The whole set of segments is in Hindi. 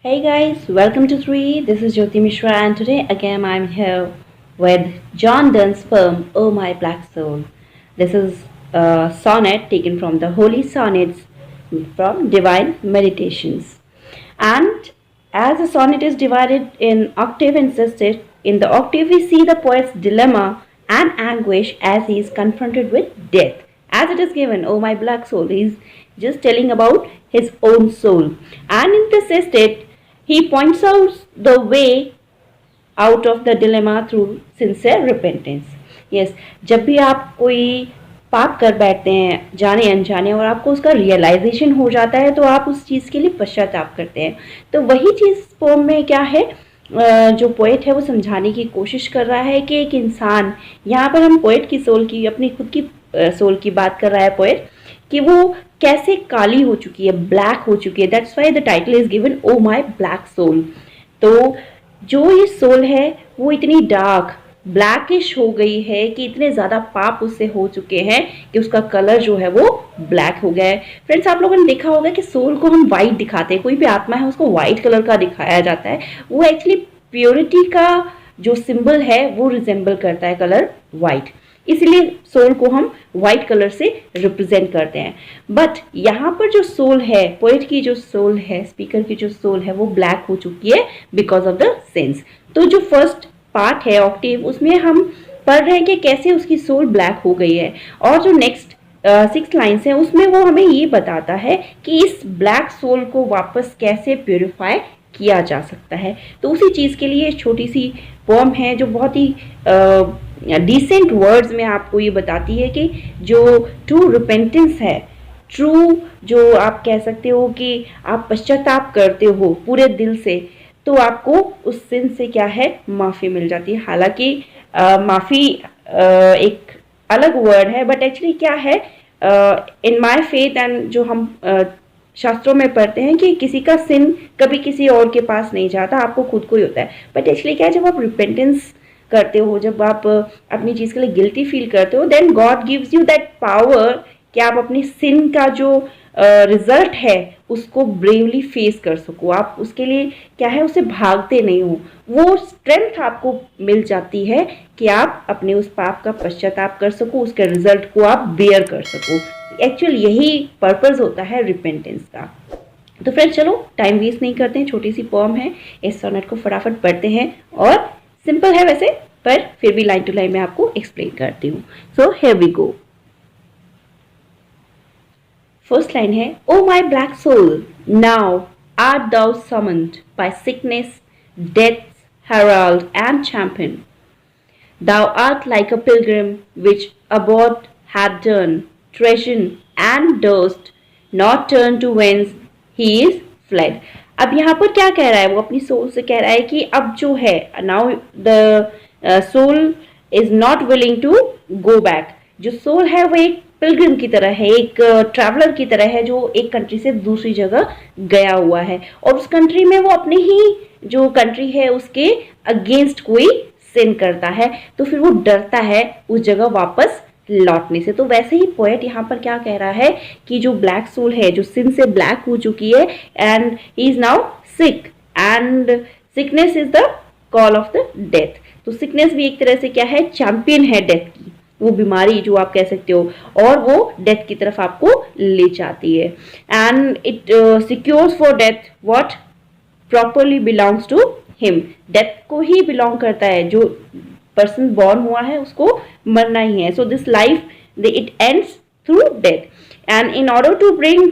Hey guys, welcome to Three. This is Jyoti Mishra, and today again I'm here with John Donne's poem "Oh My Black Soul." This is a sonnet taken from the Holy Sonnets from Divine Meditations. And as the sonnet is divided in octave and sestet, in the octave we see the poet's dilemma and anguish as he is confronted with death. As it is given, "Oh my black soul," he is just telling about his own soul. And in the sestet, he points out the way out of the dilemma through sincere repentance. Yes, जब भी आप कोई पाप कर बैठते हैं जाने अनजाने और आपको उसका रियलाइजेशन हो जाता है तो आप उस चीज़ के लिए पश्चाताप करते हैं. तो वही चीज़ पोम में क्या है, जो पोएट है वो समझाने की कोशिश कर रहा है कि एक इंसान, यहाँ पर हम पोएट की सोल की, अपनी खुद की सोल की बात कर रहा है पोएट, कि वो कैसे काली हो चुकी है, ब्लैक हो चुकी है. That's why the title is given oh my black soul. तो जो ये सोल है वो इतनी डार्क ब्लैकिश हो गई है कि इतने ज़्यादा पाप उससे हो चुके हैं कि उसका कलर जो है वो ब्लैक हो गया है. फ्रेंड्स, आप लोगों ने देखा होगा कि सोल को हम वाइट दिखाते हैं, कोई भी आत्मा है उसको वाइट कलर का दिखाया जाता है. वो एक्चुअली प्योरिटी का जो सिंबल है वो रिजेंबल करता है कलर वाइट, इसलिए सोल को हम वाइट कलर से रिप्रेजेंट करते हैं. बट यहाँ पर जो सोल है, पोएट की जो सोल है, स्पीकर की जो सोल है, वो ब्लैक हो चुकी है बिकॉज ऑफ द सेंस. तो जो फर्स्ट पार्ट है ऑक्टेव, उसमें हम पढ़ रहे हैं कि कैसे उसकी सोल ब्लैक हो गई है. और जो नेक्स्ट 6 लाइन्स हैं उसमें वो हमें ये बताता है कि इस ब्लैक सोल को वापस कैसे प्योरीफाई किया जा सकता है. तो उसी चीज़ के लिए छोटी सी पोम है जो बहुत ही डिसेंट वर्ड्स में आपको ये बताती है कि जो ट्रू रिपेंटेंस है, ट्रू जो आप कह सकते हो कि आप पश्चाताप करते हो पूरे दिल से, तो आपको उस सिन से क्या है, माफ़ी मिल जाती है. हालांकि माफ़ी एक अलग वर्ड है, बट एक्चुअली क्या है, इन माय फेथ एंड जो हम शास्त्रों में पढ़ते हैं कि किसी का सिन कभी किसी और के पास नहीं जाता, आपको खुद को ही होता है. बट एक्चुअली क्या है, जब आप रिपेंटेंस करते हो, जब आप अपनी चीज़ के लिए गिल्टी फील करते हो, then God gives you that power कि आप अपनी सिन का जो रिजल्ट है उसको ब्रेवली फेस कर सको. आप उसके लिए क्या है, उसे भागते नहीं हो. वो स्ट्रेंथ आपको मिल जाती है कि आप अपने उस पाप का पश्चाताप कर सको, उसके रिजल्ट को आप बेयर कर सको. एक्चुअली यही पर्पस होता है रिपेंटेंस का. तो फ्रेंड्स, चलो टाइम वेस्ट नहीं करते हैं, छोटी सी पोम है, इस सोनेट को फटाफट पढ़ते हैं. और सिंपल है वैसे, पर फिर भी लाइन टू लाइन मैं आपको एक्सप्लेन करती हूँ. So here we go. First line है, O my black soul, now art thou summoned by sickness, death's herald and champion. Thou art like a pilgrim which abode hath done, treason and durst not turn to whence he is fled. अब यहाँ पर क्या कह रहा है, वो अपनी सोल से कह रहा है कि अब जो है, now the soul is not willing to go back. जो सोल है वो एक पिलग्रिम की तरह है, एक ट्रैवलर की तरह है जो एक कंट्री से दूसरी जगह गया हुआ है, और उस कंट्री में वो अपनी ही जो कंट्री है उसके अगेंस्ट कोई सिन करता है, तो फिर वो डरता है उस जगह वापस लौटने से. तो वैसे ही पोएट यहाँ पर क्या कह रहा है कि जो ब्लैक सोल है, जो सिन से ब्लैक हो चुकी है, and he is now sick, and sickness is the call of the death. तो सिकनेस भी एक तरह से क्या है, चैंपियन है डेथ की, वो बीमारी जो आप कह सकते हो, और वो डेथ की तरफ आपको ले जाती है. And it secures for death what properly belongs to him. Death को ही बिलोंग करता है, जो पर्सन बॉर्न हुआ है उसको मरना ही है. So this life it ends through death. And in order to bring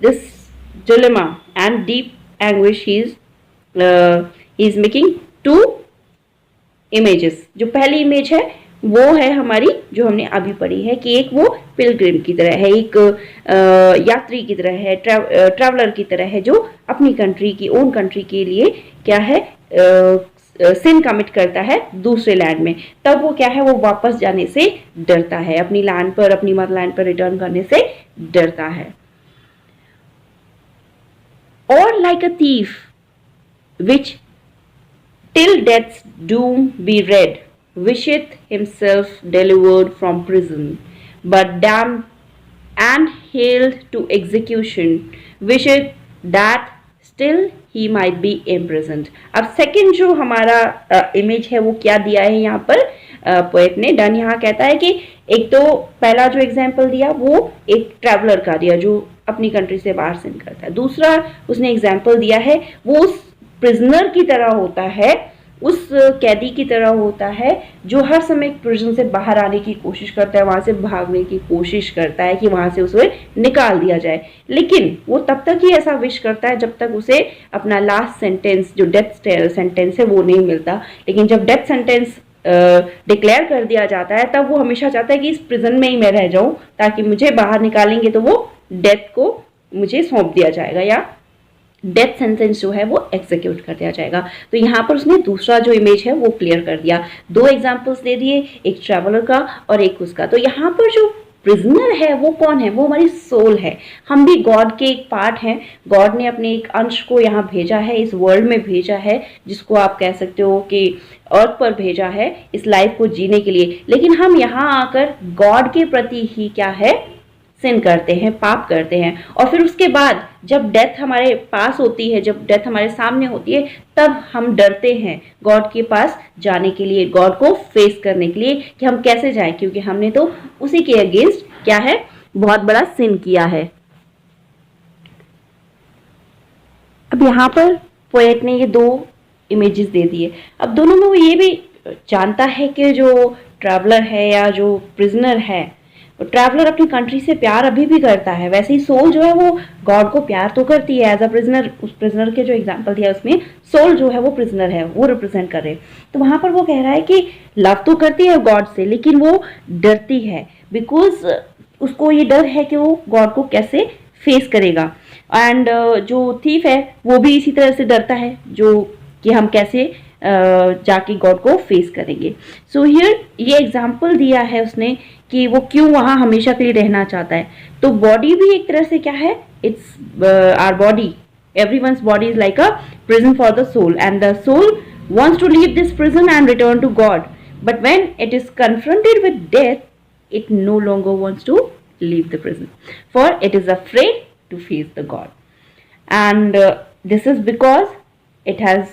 this dilemma and deep anguish, he is making 2 images. जो पहली इमेज है वो है हमारी, जो हमने अभी पढ़ी है, कि एक वो पिलग्रिम की तरह है, एक यात्री की तरह है, ट्रैवलर की तरह है, जो अपनी कंट्री की, ओन कंट्री के लिए क्या है, सिन कमिट करता है दूसरे लैंड में. तब वो क्या है, वो वापस जाने से डरता है, अपनी लैंड पर, अपनी मदरलैंड पर रिटर्न करने से डरता है. और like a thief which till death's doom be read, wisheth himself delivered from prison, but damned and haled to execution, wisheth that still he might be imprisoned. अब सेकंड जो हमारा इमेज है वो क्या दिया है यहाँ पर पोएट ने डन यहाँ कहता है कि एक तो पहला जो एग्जाम्पल दिया वो एक ट्रैवलर का दिया जो अपनी कंट्री से बाहर सिन करता है। दूसरा उसने एग्जाम्पल दिया है वो उस प्रिजनर की तरह होता है, उस कैदी की तरह होता है जो हर समय प्रिजन से बाहर आने की कोशिश करता है, वहां से भागने की कोशिश करता है कि वहां से उसे निकाल दिया जाए, लेकिन वो तब तक ही ऐसा विश करता है जब तक उसे अपना लास्ट सेंटेंस जो डेथ सेंटेंस है वो नहीं मिलता। लेकिन जब डेथ सेंटेंस डिक्लेयर कर दिया जाता है तब वो हमेशा चाहता है कि इस प्रिजन में ही मैं रह जाऊं ताकि मुझे बाहर निकालेंगे तो वो डेथ को मुझे सौंप दिया जाएगा या डेथ सेंटेंस जो है वो एग्जीक्यूट कर दिया जाएगा। तो यहाँ पर उसने दूसरा जो इमेज है वो क्लियर कर दिया। दो एग्जांपल्स दे दिए, एक ट्रैवलर का और एक उसका। तो यहाँ पर जो प्रिजनर है वो कौन है? वो हमारी सोल है। हम भी गॉड के एक पार्ट हैं। गॉड ने अपने एक अंश को यहाँ भेजा है, इस वर्ल्ड में भेजा है, जिसको आप कह सकते हो कि अर्थ पर भेजा है इस लाइफ को जीने के लिए। लेकिन हम यहाँ आकर गॉड के प्रति ही क्या है, सिन करते हैं, पाप करते हैं। और फिर उसके बाद जब डेथ हमारे पास होती है, जब डेथ हमारे सामने होती है, तब हम डरते हैं गॉड के पास जाने के लिए, गॉड को फेस करने के लिए कि हम कैसे जाएं, क्योंकि हमने तो उसी के अगेंस्ट क्या है, बहुत बड़ा सिन किया है। अब यहाँ पर पोएट ने ये दो इमेजेस दे दिए। अब दोनों में वो ये भी जानता है कि जो ट्रैवलर है या जो प्रिजनर है, ट्रैवलर अपनी कंट्री से प्यार अभी भी करता है, वैसे ही सोल जो है वो गॉड को प्यार तो करती है एज अ प्रिजनर। उस प्रिजनर के जो एग्जांपल दिया उसमें सोल जो है वो प्रिजनर है, वो रिप्रेजेंट कर रहे। तो वहां पर वो कह रहा है कि लव तो करती है गॉड से, लेकिन वो डरती है बिकॉज उसको ये डर है कि वो गॉड को कैसे फेस करेगा। एंड जो थीफ है वो भी इसी तरह से डरता है जो कि हम कैसे जाके गॉड को फेस करेंगे। सो हियर ये एग्जाम्पल दिया है उसने कि वो क्यों वहां हमेशा के लिए रहना चाहता है। तो बॉडी भी एक तरह से क्या है, it's our body, everyone's body is like a prison for the soul and the soul wants to leave this prison and return to God, but when it is confronted with death it no longer wants to leave the prison, for it is afraid to face the God. And this is because it has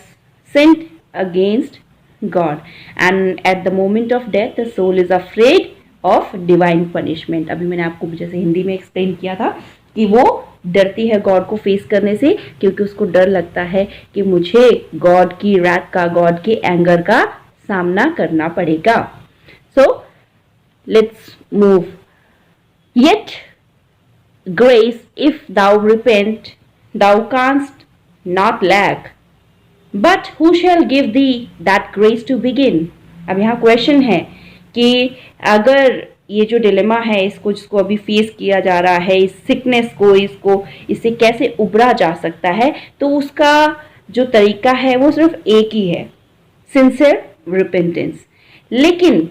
sinned against God, and at the moment of death the soul is afraid of divine punishment. अभी मैंने आपको जैसे हिंदी में एक्सप्लेन किया था कि वो डरती है गॉड को फेस करने से, क्योंकि उसको डर लगता है कि मुझे गॉड की रैथ का, गॉड के एंगर का सामना करना पड़ेगा। So let's move. Yet grace, if thou repent, thou canst not lack. But who shall give thee that grace to begin? अब यहाँ क्वेश्चन है कि अगर ये जो डिलेमा है इसको, जिसको अभी फेस किया जा रहा है, इस सिकनेस को, इससे कैसे उबरा जा सकता है, तो उसका जो तरीका है वो सिर्फ एक ही है, सिंसियर रिपेंटेंस। लेकिन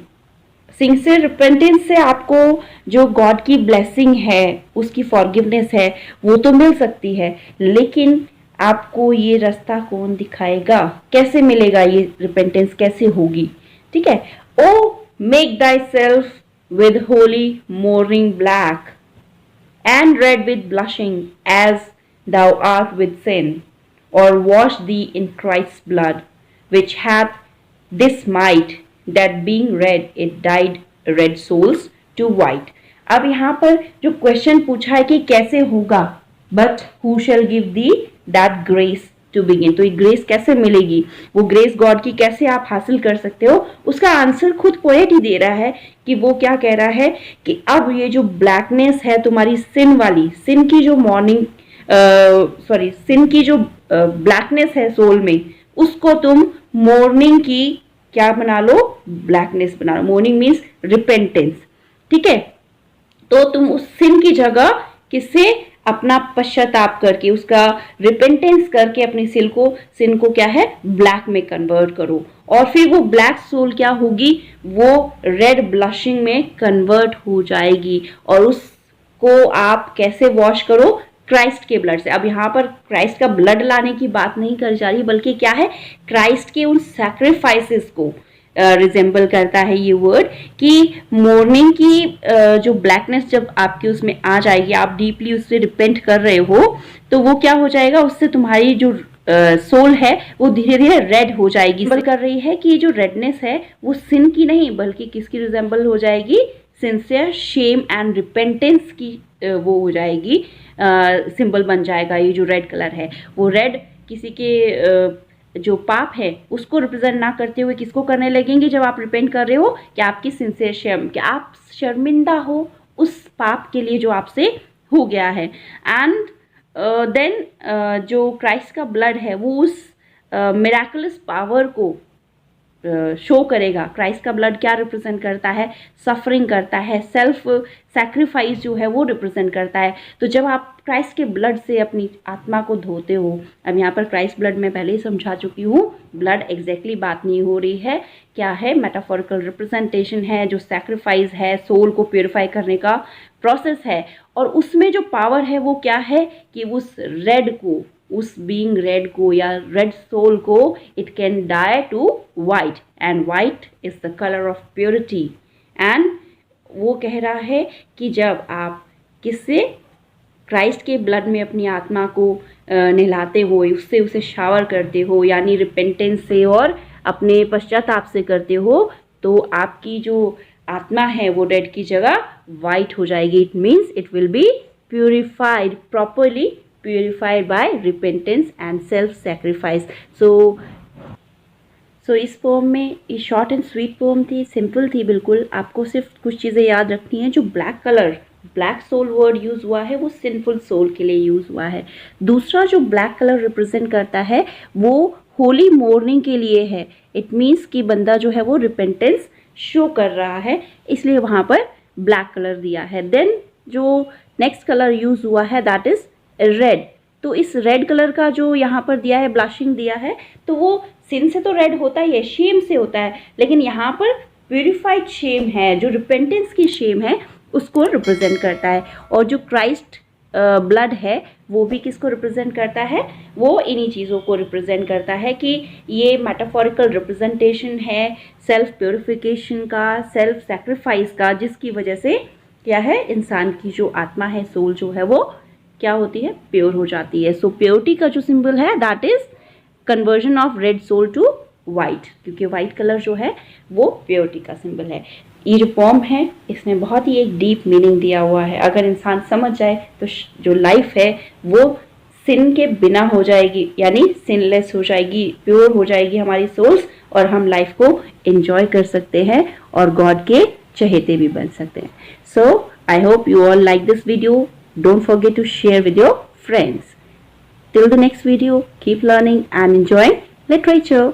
सिंसियर रिपेंटेंस से आपको जो गॉड की ब्लेसिंग है, उसकी फॉरगिवनेस है, वो तो मिल सकती है, लेकिन आपको ये रास्ता कौन दिखाएगा, कैसे मिलेगा, ये रिपेंटेंस कैसे होगी? ठीक है। O make thyself with holy mourning black, and red with blushing as thou art with sin, or wash thee in Christ's blood, which hath this might, that being red it dyed red souls to white. अब यहाँ पर जो क्वेश्चन पूछा है कि कैसे होगा, but who shall give thee that grace to begin, तो ये ग्रेस कैसे मिलेगी, वो ग्रेस गॉड की कैसे आप हासिल कर सकते हो, उसका आंसर खुद पोएट ही दे रहा है कि वो क्या कह रहा है कि अब ये जो ब्लैकनेस है तुम्हारी सिन वाली, सिन की जो सिन की जो ब्लैकनेस है सोल में, उसको तुम मॉर्निंग की क्या बना लो, ब्लैकनेस बना लो। Morning means repentance. ठीक है। तो तुम उस सिन की जगह किससे, अपना पश्चाताप करके, उसका रिपेंटेंस करके अपनी सिन को क्या है, ब्लैक में कन्वर्ट करो, और फिर वो ब्लैक सोल क्या होगी, वो रेड ब्लशिंग में कन्वर्ट हो जाएगी। और उसको आप कैसे वॉश करो, क्राइस्ट के ब्लड से। अब यहाँ पर क्राइस्ट का ब्लड लाने की बात नहीं करी जा रही, बल्कि क्या है, क्राइस्ट के उन सैक्रिफाइसेस को, रिजेंबल करता है ये वर्ड, कि मॉर्निंग की जो ब्लैकनेस जब आपकी उसमें आ जाएगी, आप डीपली उससे रिपेंट कर रहे हो, तो वो क्या हो जाएगा, उससे तुम्हारी जो सोल है वो धीरे धीरे रेड हो जाएगी। सिंबल कर रही है कि जो रेडनेस है वो सिन की नहीं बल्कि किसकी रिजेंबल हो जाएगी, सिंसियर शेम एंड रिपेंटेंस की वो हो जाएगी, सिंबल बन जाएगा। ये जो रेड कलर है वो रेड किसी के जो पाप है उसको रिप्रेजेंट ना करते हुए किसको करने लगेंगे, जब आप रिपेंट कर रहे हो कि आपकी सिंसियर शेम, कि आप शर्मिंदा हो उस पाप के लिए जो आपसे हो गया है। एंड देन जो क्राइस्ट का ब्लड है वो उस मिराकुलस पावर को शो करेगा। क्राइस्ट का ब्लड क्या रिप्रेजेंट करता है, सफरिंग करता है, सेल्फ सैक्रिफाइस जो है वो रिप्रेजेंट करता है। तो जब आप क्राइस्ट के ब्लड से अपनी आत्मा को धोते हो, अब यहाँ पर क्राइस्ट ब्लड मैं पहले ही समझा चुकी हूँ, ब्लड एग्जैक्टली बात नहीं हो रही है, क्या है, मेटाफोरिकल रिप्रेजेंटेशन है, जो सैक्रिफाइस है, सोल को प्योरीफाई करने का प्रोसेस है। और उसमें जो पावर है वो क्या है कि उस रेड को, उस बीइंग रेड को या रेड सोल को, it can dye to white, and white is the colour of purity. And वो कह रहा है कि जब आप किससे, क्राइस्ट के ब्लड में अपनी आत्मा को नहलाते हो, उससे उसे शावर करते हो, यानी रिपेंटेंस से और अपने पश्चाताप से करते हो, तो आपकी जो आत्मा है वो रेड की जगह वाइट हो जाएगी। It means it will be purified, properly purified by repentance and self sacrifice. So इस पोम में, ये शॉर्ट एंड स्वीट पोम थी, सिंपल थी बिल्कुल। आपको सिर्फ कुछ चीज़ें याद रखनी है। जो black colour, black soul word use हुआ है वो सिंफुल सोल के लिए यूज़ हुआ है। दूसरा जो ब्लैक कलर रिप्रेजेंट करता है वो होली मॉर्निंग के लिए है। इट मीन्स कि बंदा जो है वो रिपेंटेंस शो कर रहा है, इसलिए वहाँ पर ब्लैक कलर दिया है। देन जो नेक्स्ट कलर यूज़ हुआ है दैट इज़ रेड। तो इस रेड कलर का जो यहाँ पर दिया है, ब्लशिंग दिया है, तो वो सिन से तो रेड होता ही है, शेम से होता है, लेकिन यहाँ पर प्यूरिफाइड शेम है, जो रिपेंटेंस की शेम है उसको रिप्रेजेंट करता है। और जो क्राइस्ट ब्लड है वो भी किसको रिप्रेजेंट करता है, वो इन्हीं चीज़ों को रिप्रेजेंट करता है कि ये मेटाफोरिकल रिप्रेजेंटेशन है सेल्फ प्योरिफिकेशन का, सेल्फ सैक्रिफाइस का, जिसकी वजह से क्या है, इंसान की जो आत्मा है, सोल जो है वो क्या होती है, प्योर हो जाती है। सो प्योरिटी का जो सिंबल है that is conversion of red soul to white, क्योंकि वाइट कलर जो है वो प्योरिटी का सिंबल है। ये जो पोम है इसमें बहुत ही एक डीप मीनिंग दिया हुआ है। अगर इंसान समझ जाए तो जो लाइफ है वो सिन के बिना हो जाएगी, यानी सिनलेस हो जाएगी, प्योर हो जाएगी हमारी सोल्स, और हम लाइफ को एंजॉय कर सकते हैं और गॉड के चहेते भी बन सकते हैं। So I hope you all like this video. Don't forget to share with your friends. Till the next video, keep learning and enjoying literature.